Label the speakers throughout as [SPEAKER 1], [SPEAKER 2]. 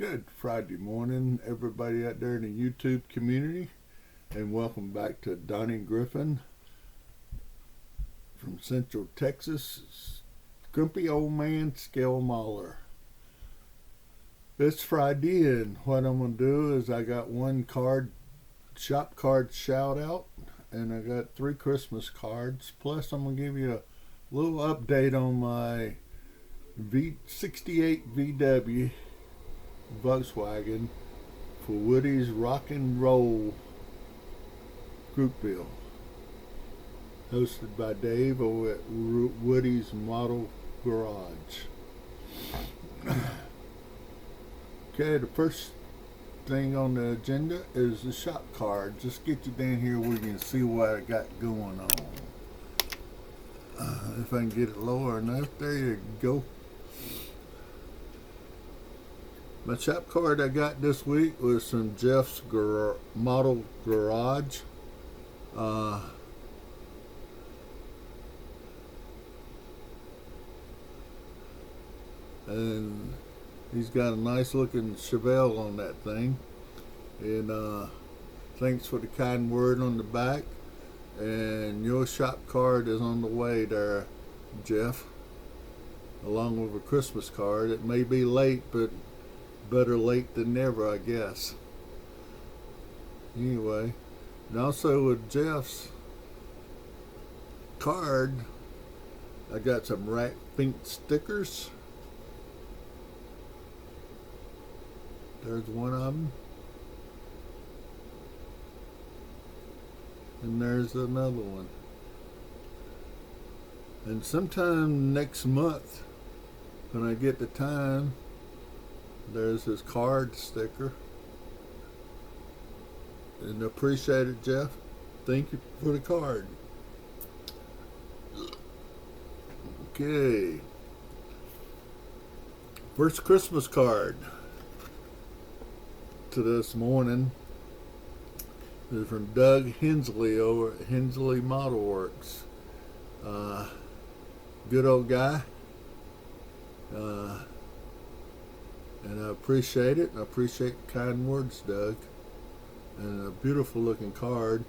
[SPEAKER 1] Good Friday morning, everybody out there in the YouTube community, and welcome back to Donnie Griffin from Central Texas, Grumpy Old Man Scale Mauler. It's Friday, and what I'm going to do is I got one shop card shout out, and I got 3 Christmas cards, plus I'm going to give you a little update on my V68 VW Volkswagen for Woody's Rock and Roll Group Bill, hosted by Dave over at Woody's Model Garage. Okay, the first thing on the agenda is the shop card. Just get you down here where you can see what I got going on. If I can get it lower enough, there you go. My shop card I got this week was from Jeff's Model Garage. And he's got a nice looking Chevelle on that thing. And thanks for the kind word on the back. And your shop card is on the way there, Jeff, along with a Christmas card. It may be late, but better late than never, I guess. Anyway, and also with Jeff's card, I got some Rat Pink stickers. There's one of them. And there's another one. And sometime next month, when I get the time, there's his card sticker. And appreciate it, Jeff. Thank you for the card. Okay. First Christmas card to this morning is from Doug Hensley over at Hensley Model Works. Good old guy. And I appreciate it. I appreciate the kind words, Doug. And a beautiful looking card.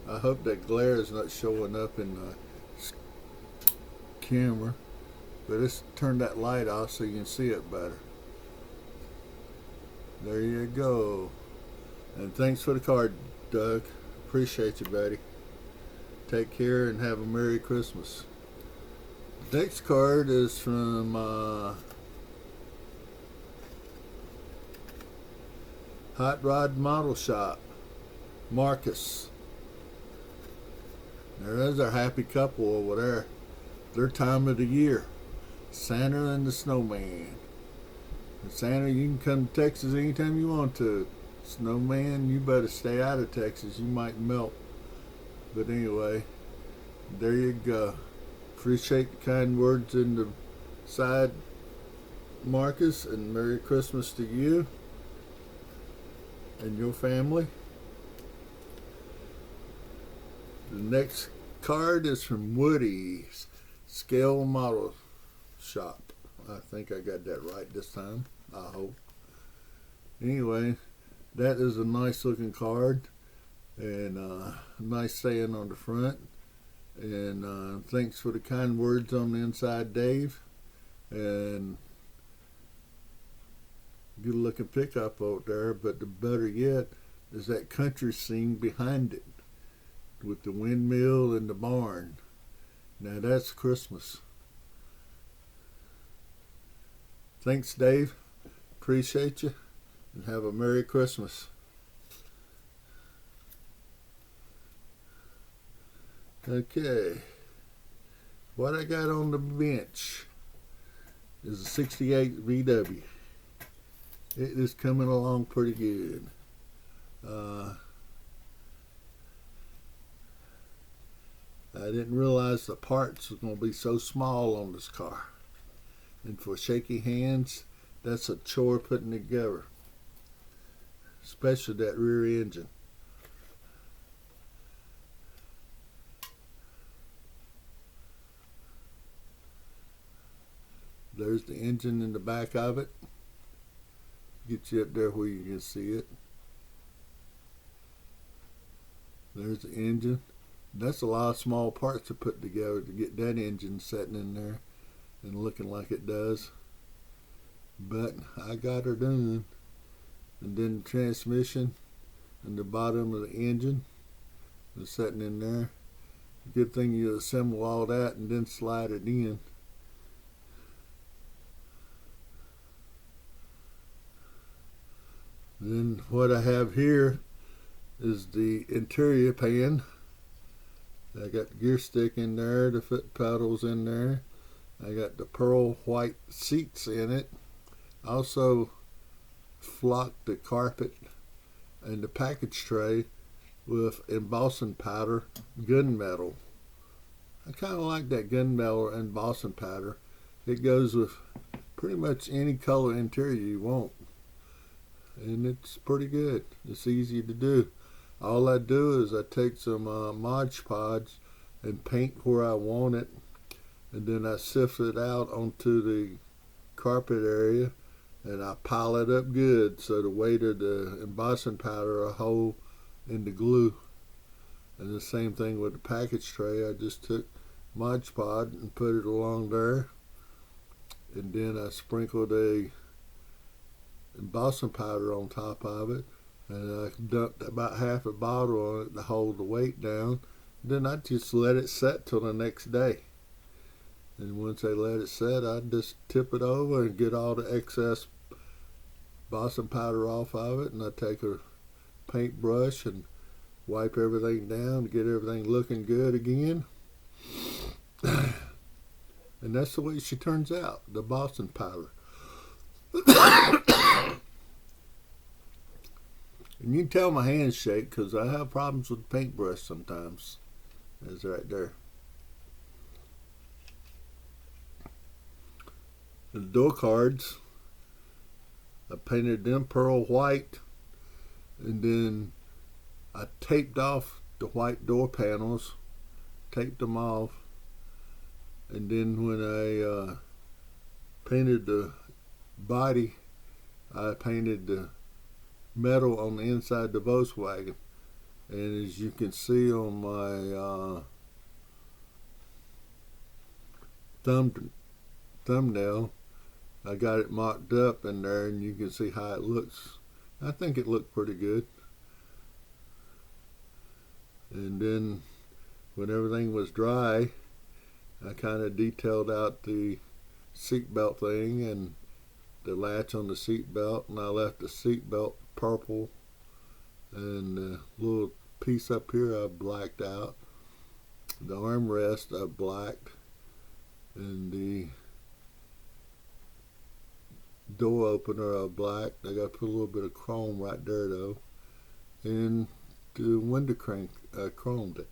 [SPEAKER 1] I hope that glare is not showing up in the camera. But let's turn that light off so you can see it better. There you go. And thanks for the card, Doug. Appreciate you, buddy. Take care and have a Merry Christmas. Next card is from Hot Rod Model Shop, Marcus. There's our happy couple over there. Their time of the year, Santa and the Snowman. And Santa, you can come to Texas anytime you want to. Snowman, you better stay out of Texas. You might melt. But anyway, there you go. Appreciate the kind words in the side, Marcus, and Merry Christmas to you and your family. The next card is from Woody's Scale Model Shop. I think I got that right this time. I hope. Anyway, that is a nice looking card, and a nice saying on the front. And thanks for the kind words on the inside, Dave. And good looking pickup out there, but the better yet is that country scene behind it with the windmill and the barn. Now that's Christmas. Thanks, Dave. Appreciate you, and have a Merry Christmas. Okay, what I got on the bench is a 68 VW. It is coming along pretty good. I didn't realize the parts were going to be so small on this car. And for shaky hands, that's a chore putting together. Especially that rear engine. There's the engine in the back of it. Get you up there where you can see it. There's the engine. That's a lot of small parts to put together to get that engine sitting in there and looking like it does. But I got her done. And then the transmission and the bottom of the engine is sitting in there. Good thing you assemble all that and then slide it in. Then what I have here is the interior pan. I got the gear stick in there, the foot pedals in there. I got the pearl white seats in it. Also flocked the carpet and the package tray with embossing powder gunmetal. I kind of like that gunmetal embossing powder. It goes with pretty much any color interior you want. And it's pretty good. It's easy to do. All I do is I take some Mod Podge and paint where I want it, and then I sift it out onto the carpet area, and I pile it up good so the weight of the embossing powder will hold in the glue. And the same thing with the package tray. I just took Mod Podge and put it along there, and then I sprinkled a embossing powder on top of it, and I dumped about half a bottle on it to hold the weight down. Then I just let it set till the next day. And once I let it set, I just tip it over and get all the excess embossing powder off of it, and I take a paintbrush and wipe everything down to get everything looking good again. And that's the way she turns out, the embossing powder. And you can tell my hands shake because I have problems with the paintbrush sometimes. It's right there. The door cards, I painted them pearl white, and then I taped off the white door panels, taped them off, and then when I painted the body, I painted the metal on the inside of the Volkswagen. And as you can see on my thumbnail, I got it mocked up in there, and you can see how it looks. I think it looked pretty good. And then when everything was dry, I kind of detailed out the seatbelt thing and the latch on the seatbelt, and I left the seatbelt purple, and the little piece up here I blacked out. The armrest I blacked, and the door opener I blacked. I got to put a little bit of chrome right there though, and the window crank I chromed it,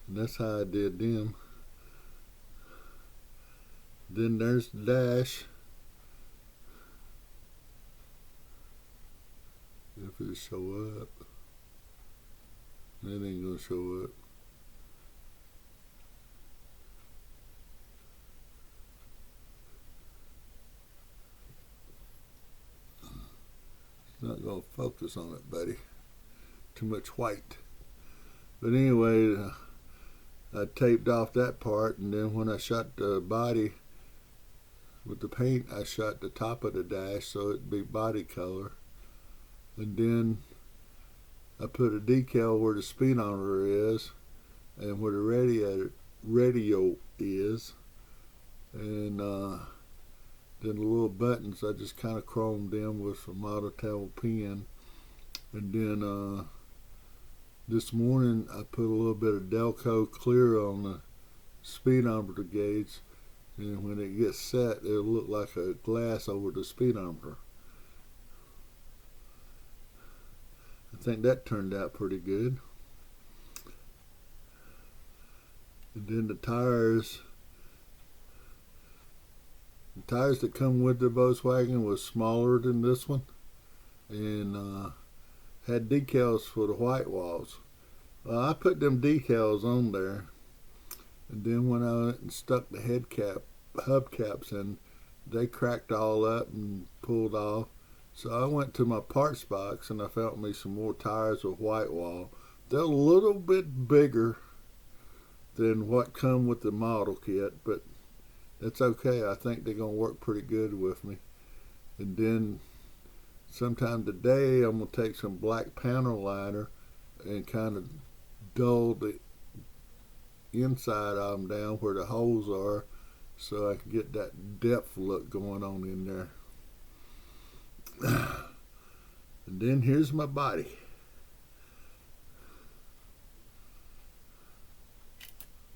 [SPEAKER 1] and that's how I did them. Then there's the dash. If it'll show up. It ain't gonna show up. It's not gonna focus on it, buddy. Too much white. But anyway, I taped off that part, and then when I shot the body with the paint, I shot the top of the dash so it'd be body color. And then I put a decal where the speedometer is and where the radio is, and then the little buttons I just kind of chromed them with some Monotel pen. And then this morning I put a little bit of Delco clear on the speedometer gauge, and when it gets set, it'll look like a glass over the speedometer. I think that turned out pretty good. And then the tires that come with the Volkswagen was smaller than this one, and had decals for the white walls. Well, I put them decals on there, and then when I went and stuck the hubcaps in, they cracked all up and pulled off. So I went to my parts box and I found me some more tires with white wall. They're a little bit bigger than what come with the model kit, but that's okay. I think they're gonna work pretty good with me. And then sometime today I'm gonna take some black panel liner and kind of dull the inside of them down where the holes are, so I can get that depth look going on in there. And then here's my body.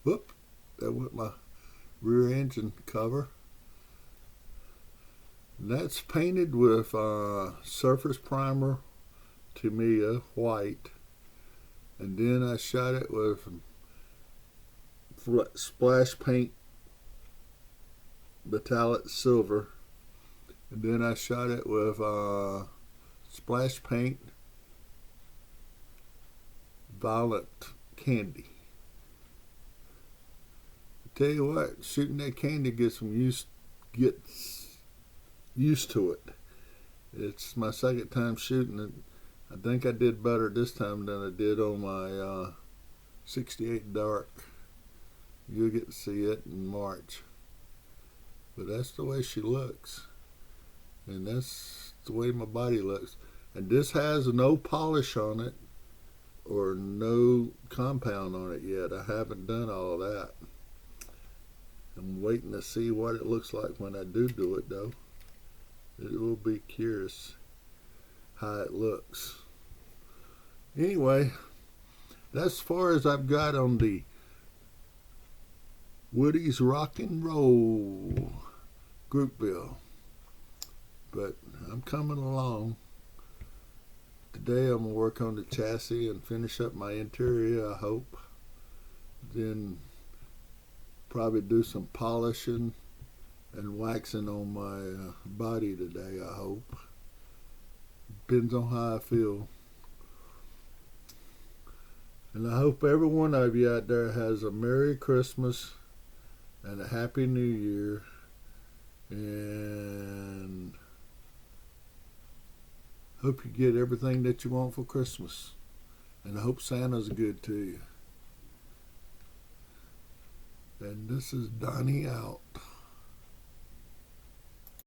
[SPEAKER 1] Whoop, that went my rear engine cover. And that's painted with Surface Primer Tamiya white. And then I shot it with Splash Paint Metallic Silver. And then I shot it with Splash Paint Violet Candy. I tell you what, shooting that candy gets used to it. It's my second time shooting it. I think I did better this time than I did on my 68 Dark. You'll get to see it in March. But that's the way she looks. And that's the way my body looks. And this has no polish on it or no compound on it yet. I haven't done all that. I'm waiting to see what it looks like when I do it, though. It will be curious how it looks. Anyway, that's as far as I've got on the Woody's Rock and Roll group bill. But I'm coming along. Today I'm going to work on the chassis and finish up my interior, I hope. Then probably do some polishing and waxing on my body today, I hope. Depends on how I feel. And I hope every one of you out there has a Merry Christmas and a Happy New Year. And hope you get everything that you want for Christmas. And I hope Santa's good to you. And this is Donnie out.